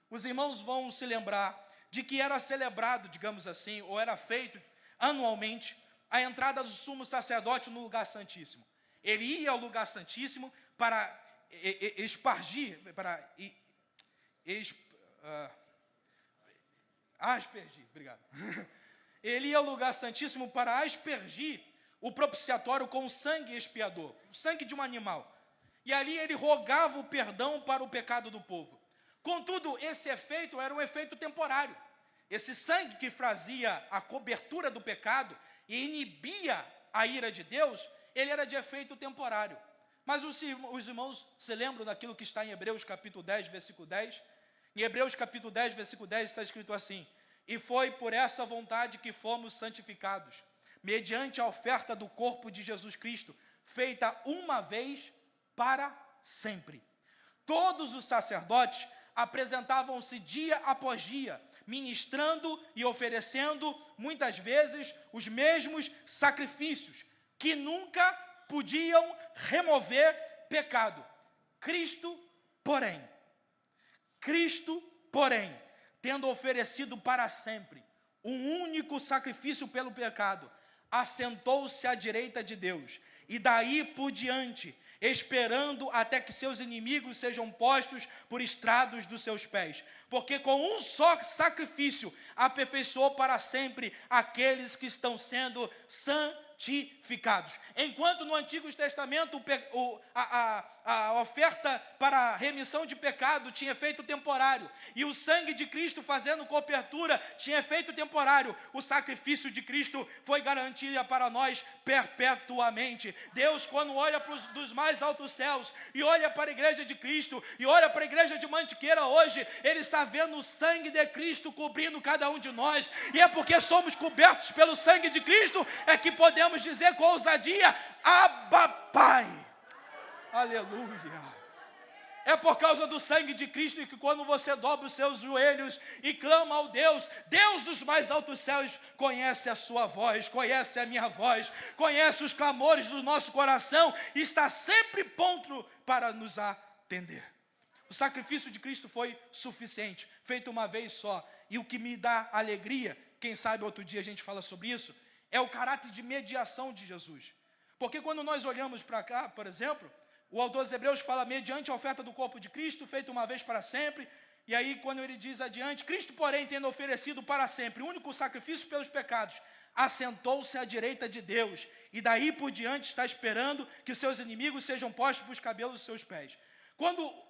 os irmãos vão se lembrar de que era celebrado, digamos assim, ou era feito anualmente, a entrada do sumo sacerdote no lugar santíssimo. Ele ia ao lugar santíssimo para aspergir, obrigado. Ele ia ao lugar santíssimo para aspergir o propiciatório com o sangue expiador, o sangue de um animal. E ali ele rogava o perdão para o pecado do povo. Contudo, esse efeito era um efeito temporário. Esse sangue que fazia a cobertura do pecado e inibia a ira de Deus, ele era de efeito temporário. Mas os irmãos se lembram daquilo que está em Hebreus capítulo 10, versículo 10? Em Hebreus capítulo 10, versículo 10 está escrito assim: e foi por essa vontade que fomos santificados, mediante a oferta do corpo de Jesus Cristo, feita uma vez para sempre. Todos os sacerdotes apresentavam-se dia após dia, ministrando e oferecendo, muitas vezes, os mesmos sacrifícios, que nunca podiam remover pecado. Cristo, porém, tendo oferecido para sempre um único sacrifício pelo pecado, assentou-se à direita de Deus, e daí por diante, esperando até que seus inimigos sejam postos por estrados dos seus pés, porque com um só sacrifício aperfeiçoou para sempre aqueles que estão sendo santificados. Enquanto no Antigo Testamento a oferta para a remissão de pecado tinha efeito temporário, e o sangue de Cristo fazendo cobertura tinha efeito temporário, o sacrifício de Cristo foi garantia para nós perpetuamente. Deus, quando olha dos mais altos céus e olha para a igreja de Cristo e olha para a igreja de Mantiqueira hoje, Ele está vendo o sangue de Cristo cobrindo cada um de nós, e é porque somos cobertos pelo sangue de Cristo é que podemos dizer com ousadia: Abba, Pai. Aleluia. É por causa do sangue de Cristo que quando você dobra os seus joelhos e clama ao Deus dos mais altos céus, conhece a sua voz, conhece a minha voz, conhece os clamores do nosso coração e está sempre pronto para nos atender. O sacrifício de Cristo foi suficiente, feito uma vez só. E o que me dá alegria, quem sabe outro dia a gente fala sobre isso, é o caráter de mediação de Jesus. Porque quando nós olhamos para cá, por exemplo, o autor dos Hebreus fala mediante a oferta do corpo de Cristo, feito uma vez para sempre. E aí quando ele diz adiante, Cristo, porém, tendo oferecido para sempre o único sacrifício pelos pecados, assentou-se à direita de Deus, e daí por diante está esperando que seus inimigos sejam postos por os cabelos dos seus pés. Quando o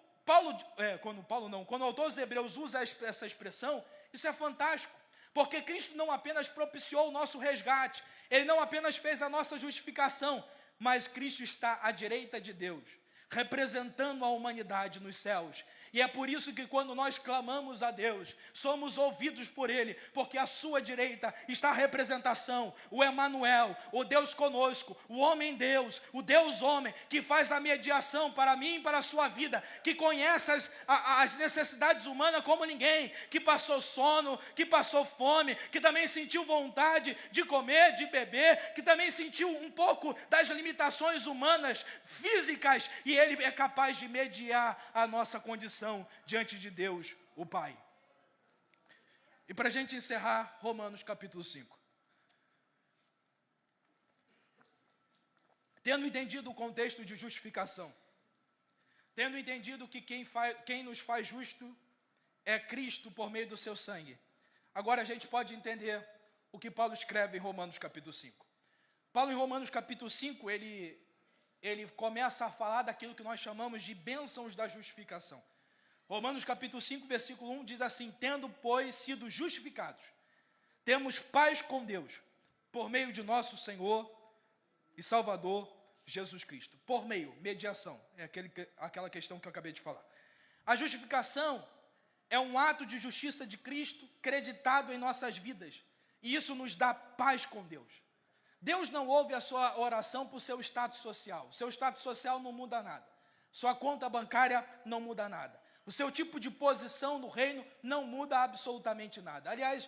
autor dos Hebreus usa essa expressão, isso é fantástico, porque Cristo não apenas propiciou o nosso resgate, Ele não apenas fez a nossa justificação, mas Cristo está à direita de Deus, representando a humanidade nos céus. E é por isso que quando nós clamamos a Deus, somos ouvidos por Ele, porque à sua direita está a representação, o Emanuel, o Deus conosco, o homem-Deus, o Deus-homem, que faz a mediação para mim e para a sua vida, que conhece as necessidades humanas como ninguém, que passou sono, que passou fome, que também sentiu vontade de comer, de beber, que também sentiu um pouco das limitações humanas, físicas, e Ele é capaz de mediar a nossa condição diante de Deus, o Pai. E para a gente encerrar, Romanos capítulo 5. Tendo entendido o contexto de justificação, tendo entendido que quem nos faz justo é Cristo por meio do seu sangue, agora a gente pode entender o que Paulo escreve em Romanos capítulo 5. Paulo, em Romanos capítulo 5, ele começa a falar daquilo que nós chamamos de bênçãos da justificação. Romanos capítulo 5, versículo 1 diz assim: tendo, pois, sido justificados, temos paz com Deus, por meio de nosso Senhor e Salvador Jesus Cristo. Por meio, mediação, é aquela questão que eu acabei de falar. A justificação é um ato de justiça de Cristo creditado em nossas vidas, e isso nos dá paz com Deus. Deus não ouve a sua oração por seu status social. Seu status social não muda nada. Sua conta bancária não muda nada. O seu tipo de posição no reino não muda absolutamente nada. Aliás,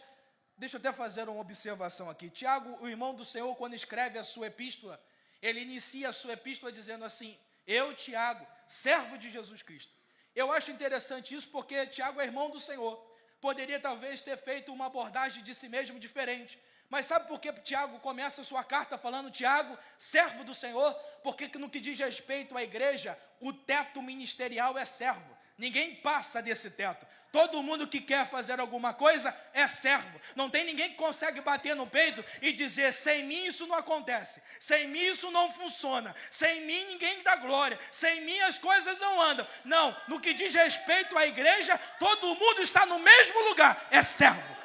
deixa eu até fazer uma observação aqui. Tiago, o irmão do Senhor, quando escreve a sua epístola, ele inicia a sua epístola dizendo assim: eu, Tiago, servo de Jesus Cristo. Eu acho interessante isso porque Tiago é irmão do Senhor. poderia talvez ter feito uma abordagem de si mesmo diferente. Mas sabe por que Tiago começa a sua carta falando, Tiago, servo do Senhor? Porque no que diz respeito à igreja, o teto ministerial é servo. Ninguém passa desse teto. Todo mundo que quer fazer alguma coisa é servo. Não tem ninguém que consegue bater no peito e dizer, sem mim isso não acontece, sem mim isso não funciona, sem mim ninguém dá glória, sem mim as coisas não andam. Não, no que diz respeito à igreja, todo mundo está no mesmo lugar, é servo.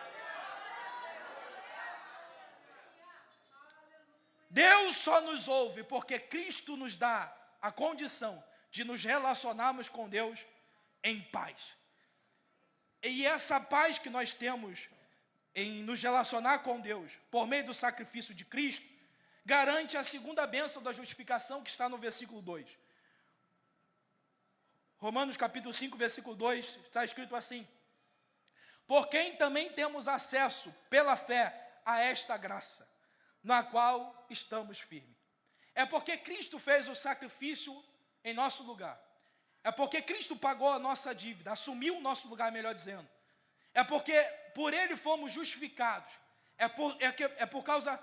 Deus só nos ouve porque Cristo nos dá a condição de nos relacionarmos com Deus em paz. E essa paz que nós temos em nos relacionar com Deus, por meio do sacrifício de Cristo, garante a segunda bênção da justificação que está no versículo 2. Romanos capítulo 5, versículo 2, está escrito assim: por quem também temos acesso pela fé a esta graça, na qual estamos firmes. É porque Cristo fez o sacrifício em nosso lugar. É porque Cristo pagou a nossa dívida, assumiu o nosso lugar, melhor dizendo. É porque por Ele fomos justificados. É por causa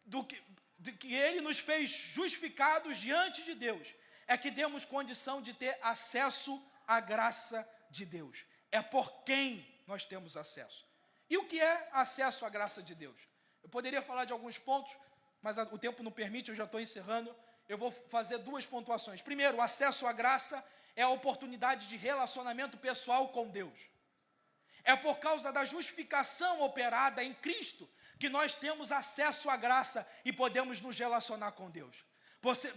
de que Ele nos fez justificados diante de Deus. É que temos condição de ter acesso à graça de Deus. É por quem nós temos acesso. E o que é acesso à graça de Deus? Eu poderia falar de alguns pontos, mas o tempo não permite, eu já estou encerrando. Eu vou fazer duas pontuações. Primeiro, o acesso à graça é a oportunidade de relacionamento pessoal com Deus. É por causa da justificação operada em Cristo que nós temos acesso à graça e podemos nos relacionar com Deus.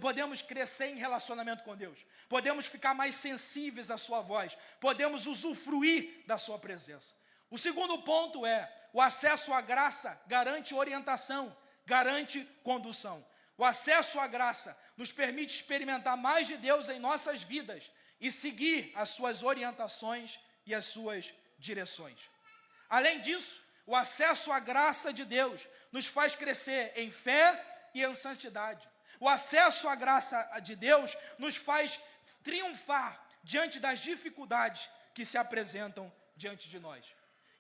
Podemos crescer em relacionamento com Deus. Podemos ficar mais sensíveis à sua voz. Podemos usufruir da sua presença. O segundo ponto é, o acesso à graça garante orientação, garante condução. O acesso à graça nos permite experimentar mais de Deus em nossas vidas e seguir as suas orientações e as suas direções. Além disso, o acesso à graça de Deus nos faz crescer em fé e em santidade. O acesso à graça de Deus nos faz triunfar diante das dificuldades que se apresentam diante de nós.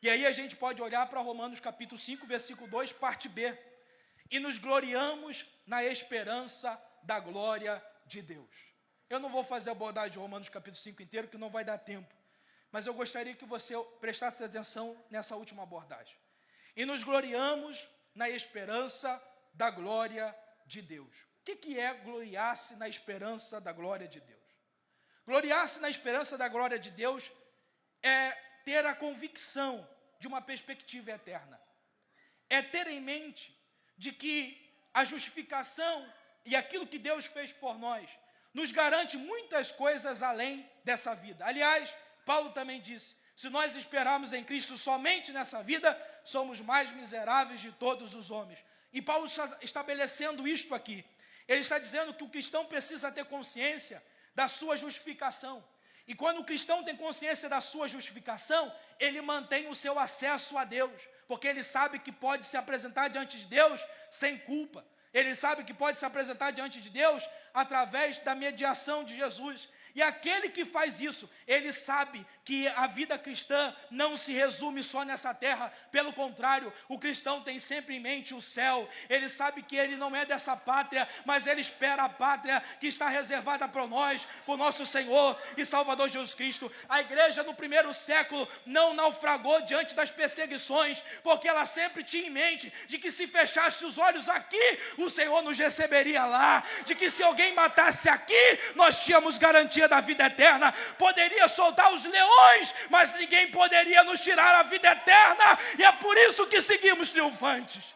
E aí a gente pode olhar para Romanos capítulo 5, versículo 2, parte B. E nos gloriamos na esperança da glória de Deus. Eu não vou fazer a abordagem de Romanos capítulo 5 inteiro, que não vai dar tempo. Mas eu gostaria que você prestasse atenção nessa última abordagem. E nos gloriamos na esperança da glória de Deus. O que é gloriar-se na esperança da glória de Deus? Gloriar-se na esperança da glória de Deus é ter a convicção de uma perspectiva eterna. É ter em mente de que a justificação e aquilo que Deus fez por nós nos garante muitas coisas além dessa vida. Aliás, Paulo também disse, se nós esperarmos em Cristo somente nessa vida, somos mais miseráveis de todos os homens. E Paulo está estabelecendo isto aqui. Ele está dizendo que o cristão precisa ter consciência da sua justificação. E quando o cristão tem consciência da sua justificação, ele mantém o seu acesso a Deus, porque ele sabe que pode se apresentar diante de Deus sem culpa. Ele sabe que pode se apresentar diante de Deus através da mediação de Jesus. E aquele que faz isso, ele sabe que a vida cristã não se resume só nessa terra. Pelo contrário, o cristão tem sempre em mente o céu. Ele sabe que ele não é dessa pátria, mas ele espera a pátria que está reservada para nós, por nosso Senhor e Salvador Jesus Cristo. A igreja no primeiro século não naufragou diante das perseguições, porque ela sempre tinha em mente de que se fechasse os olhos aqui, o Senhor nos receberia lá. De que se alguém matasse aqui, nós tínhamos garantia da vida eterna. Poderia soltar os leões, mas ninguém poderia nos tirar a vida eterna, e é por isso que seguimos triunfantes.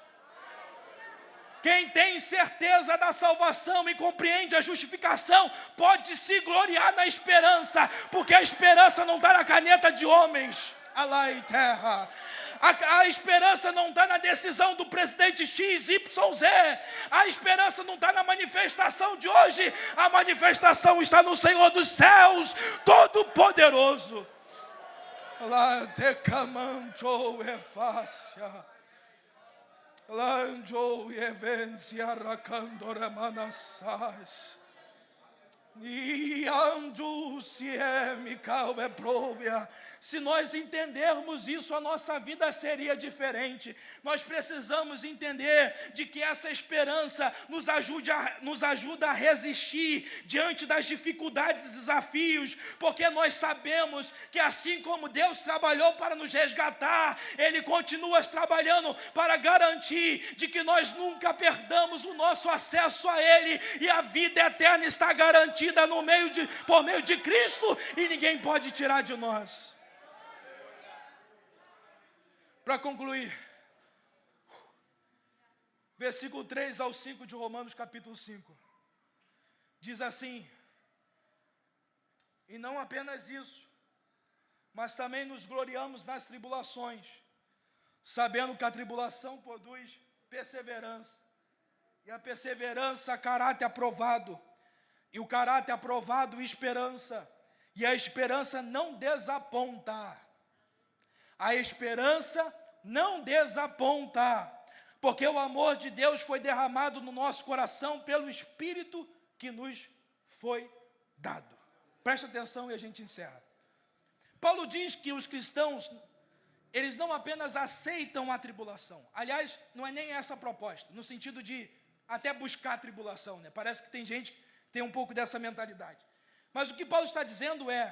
Quem tem certeza da salvação e compreende a justificação, pode se gloriar na esperança, porque a esperança não está na caneta de homens, Alá e terra. A esperança não está na decisão do presidente XYZ. A esperança não está na manifestação de hoje. A manifestação está no Senhor dos céus, Todo-Poderoso. Lá te camancho e fácia. Lanjo e evencia racandora manassas. Se nós entendermos isso, a nossa vida seria diferente. Nós precisamos entender de que essa esperança nos ajuda a resistir diante das dificuldades e desafios, porque nós sabemos que assim como Deus trabalhou para nos resgatar, Ele continua trabalhando para garantir de que nós nunca perdamos o nosso acesso a Ele, e a vida eterna está garantida por meio de Cristo, e ninguém pode tirar de nós. Para concluir, versículo 3 ao 5 de Romanos capítulo 5, diz assim: e não apenas isso, mas também nos gloriamos nas tribulações, sabendo que a tribulação produz perseverança, e a perseverança, caráter aprovado, e o caráter aprovado, esperança, e a esperança não desaponta. A esperança não desaponta, porque o amor de Deus foi derramado no nosso coração pelo Espírito que nos foi dado. Presta atenção e a gente encerra. Paulo diz que os cristãos, eles não apenas aceitam a tribulação. Aliás, não é nem essa a proposta, no sentido de até buscar a tribulação, né? Parece que tem gente que tem um pouco dessa mentalidade. Mas o que Paulo está dizendo é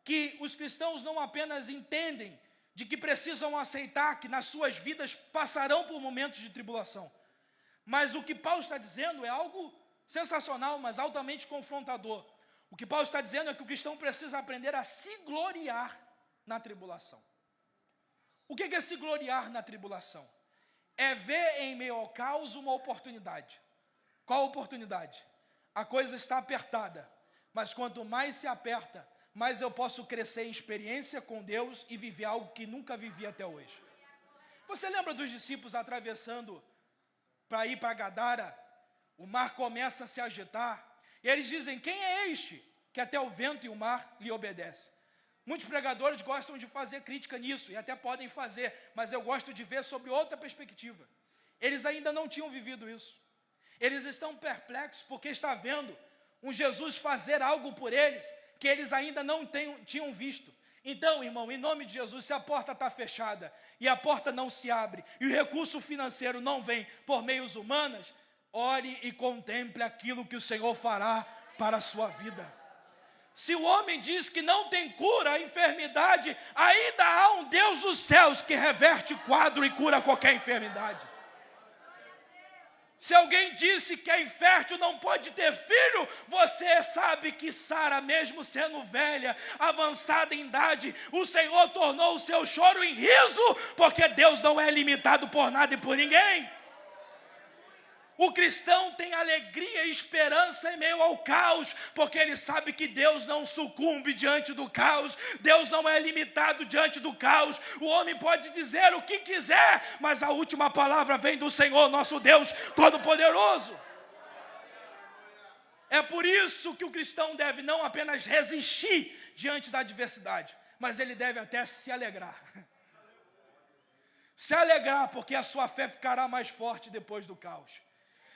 que os cristãos não apenas entendem de que precisam aceitar que nas suas vidas passarão por momentos de tribulação, mas o que Paulo está dizendo é algo sensacional, mas altamente confrontador. O que Paulo está dizendo é que o cristão precisa aprender a se gloriar na tribulação. O que é se gloriar na tribulação? É ver em meio ao caos uma oportunidade. Qual oportunidade? A coisa está apertada, mas quanto mais se aperta, mais eu posso crescer em experiência com Deus e viver algo que nunca vivi até hoje. Você lembra dos discípulos atravessando para ir para Gadara? O mar começa a se agitar, e eles dizem: quem é este que até o vento e o mar lhe obedecem? Muitos pregadores gostam de fazer crítica nisso, e até podem fazer, mas eu gosto de ver sobre outra perspectiva. Eles ainda não tinham vivido isso. Eles estão perplexos porque está vendo um Jesus fazer algo por eles que eles ainda não tinham visto. Então, irmão, em nome de Jesus, se a porta está fechada e a porta não se abre e o recurso financeiro não vem por meios humanos, ore e contemple aquilo que o Senhor fará para a sua vida. Se o homem diz que não tem cura à enfermidade, ainda há um Deus dos céus que reverte quadro e cura qualquer enfermidade. Se alguém disse que é infértil, não pode ter filho, você sabe que Sara, mesmo sendo velha, avançada em idade, o Senhor tornou o seu choro em riso, porque Deus não é limitado por nada e por ninguém. O cristão tem alegria e esperança em meio ao caos, porque ele sabe que Deus não sucumbe diante do caos, Deus não é limitado diante do caos. O homem pode dizer o que quiser, mas a última palavra vem do Senhor, nosso Deus Todo-Poderoso. É por isso que o cristão deve não apenas resistir diante da adversidade, mas ele deve até se alegrar. Se alegrar, porque a sua fé ficará mais forte depois do caos.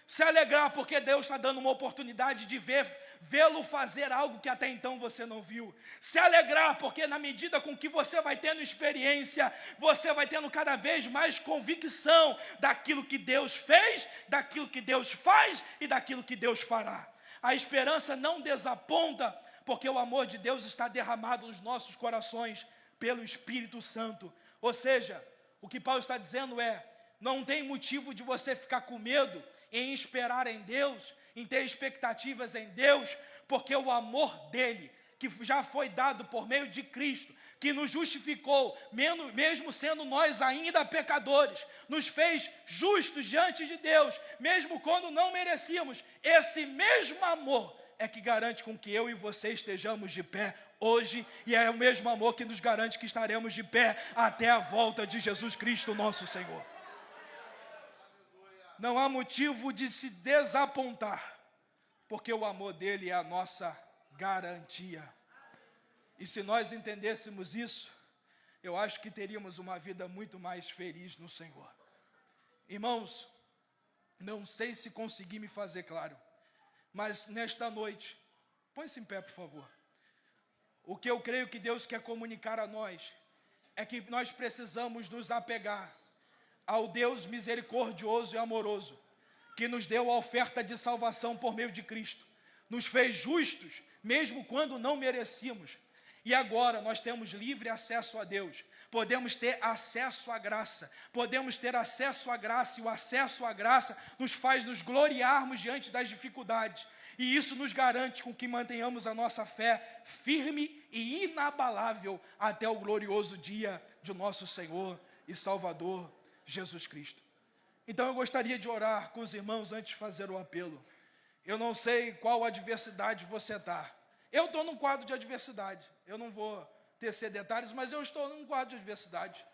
Se alegrar porque Deus está dando uma oportunidade de vê-lo fazer algo que até então você não viu. Se alegrar porque na medida com que você vai tendo experiência, você vai tendo cada vez mais convicção daquilo que Deus fez, daquilo que Deus faz e daquilo que Deus fará. A esperança não desaponta, porque o amor de Deus está derramado nos nossos corações pelo Espírito Santo. Ou seja, o que Paulo está dizendo é: não tem motivo de você ficar com medo em esperar em Deus, em ter expectativas em Deus, porque o amor dele, que já foi dado por meio de Cristo, que nos justificou, mesmo sendo nós ainda pecadores, nos fez justos diante de Deus, mesmo quando não merecíamos. Esse mesmo amor é que garante com que eu e você estejamos de pé hoje, e é o mesmo amor que nos garante que estaremos de pé até a volta de Jesus Cristo, nosso Senhor. Não há motivo de se desapontar, porque o amor dele é a nossa garantia. E se nós entendêssemos isso, eu acho que teríamos uma vida muito mais feliz no Senhor. Irmãos, não sei se consegui me fazer claro, mas nesta noite, Põe-se em pé, por favor. O que eu creio que Deus quer comunicar a nós é que nós precisamos nos apegar ao Deus misericordioso e amoroso, que nos deu a oferta de salvação por meio de Cristo, nos fez justos, mesmo quando não merecíamos, e agora nós temos livre acesso a Deus, podemos ter acesso à graça, podemos ter acesso à graça, e o acesso à graça nos faz nos gloriarmos diante das dificuldades, e isso nos garante com que mantenhamos a nossa fé firme e inabalável até o glorioso dia de nosso Senhor e Salvador Jesus Cristo. Então eu gostaria de orar com os irmãos antes de fazer o apelo. Eu não sei qual adversidade você está. Eu estou num quadro de adversidade. Eu não vou tecer detalhes, mas eu estou num quadro de adversidade.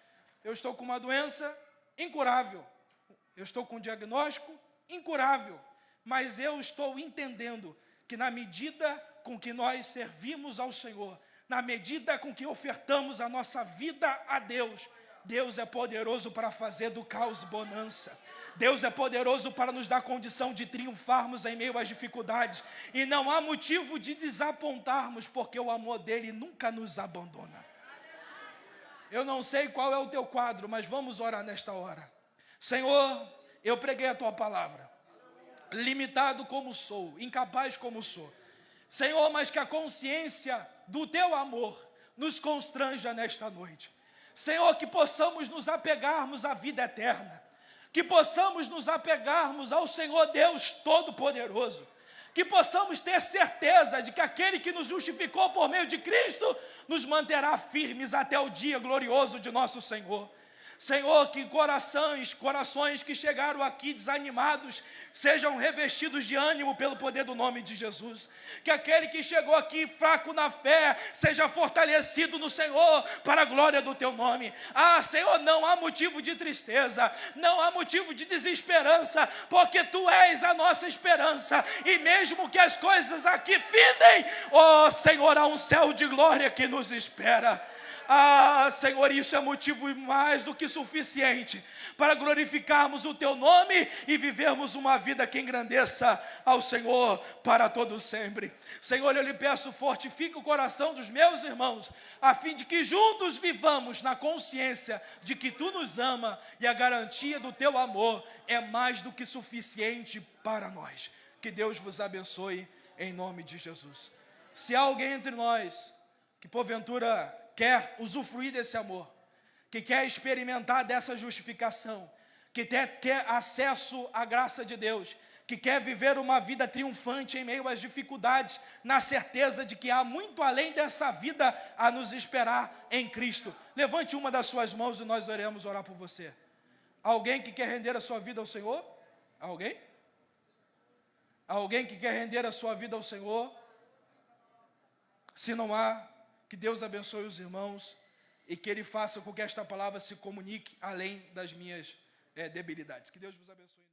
Eu estou com uma doença incurável. Eu estou com um diagnóstico incurável. Mas eu estou entendendo que na medida com que nós servimos ao Senhor, na medida com que ofertamos a nossa vida a Deus, Deus é poderoso para fazer do caos bonança. Deus é poderoso para nos dar condição de triunfarmos em meio às dificuldades. E não há motivo de desapontarmos, porque o amor dele nunca nos abandona. Eu não sei qual é o teu quadro, mas vamos orar nesta hora. Senhor, eu preguei a tua palavra. Limitado como sou, incapaz como sou. Senhor, mas que a consciência do teu amor nos constranja nesta noite. Senhor, que possamos nos apegarmos à vida eterna, que possamos nos apegarmos ao Senhor Deus Todo-Poderoso, que possamos ter certeza de que aquele que nos justificou por meio de Cristo, nos manterá firmes até o dia glorioso de nosso Senhor. Senhor, que corações que chegaram aqui desanimados, sejam revestidos de ânimo pelo poder do nome de Jesus. Que aquele que chegou aqui fraco na fé, seja fortalecido no Senhor, para a glória do teu nome. Ah, Senhor, não há motivo de tristeza, não há motivo de desesperança, porque tu és a nossa esperança. E mesmo que as coisas aqui findem, oh Senhor, há um céu de glória que nos espera. Ah, Senhor, isso é motivo mais do que suficiente para glorificarmos o teu nome e vivermos uma vida que engrandeça ao Senhor para todo sempre. Senhor, eu lhe peço, fortifique o coração dos meus irmãos, a fim de que juntos vivamos na consciência de que tu nos ama e a garantia do teu amor é mais do que suficiente para nós. Que Deus vos abençoe em nome de Jesus. Se há alguém entre nós que porventura quer usufruir desse amor, que quer experimentar dessa justificação, que quer acesso à graça de Deus, que quer viver uma vida triunfante em meio às dificuldades, na certeza de que há muito além dessa vida a nos esperar em Cristo. Levante uma das suas mãos e nós iremos orar por você. Alguém que quer render a sua vida ao Senhor? Alguém? Alguém que quer render a sua vida ao Senhor? Se não há, que Deus abençoe os irmãos e que Ele faça com que esta palavra se comunique além das minhas debilidades. Que Deus vos abençoe.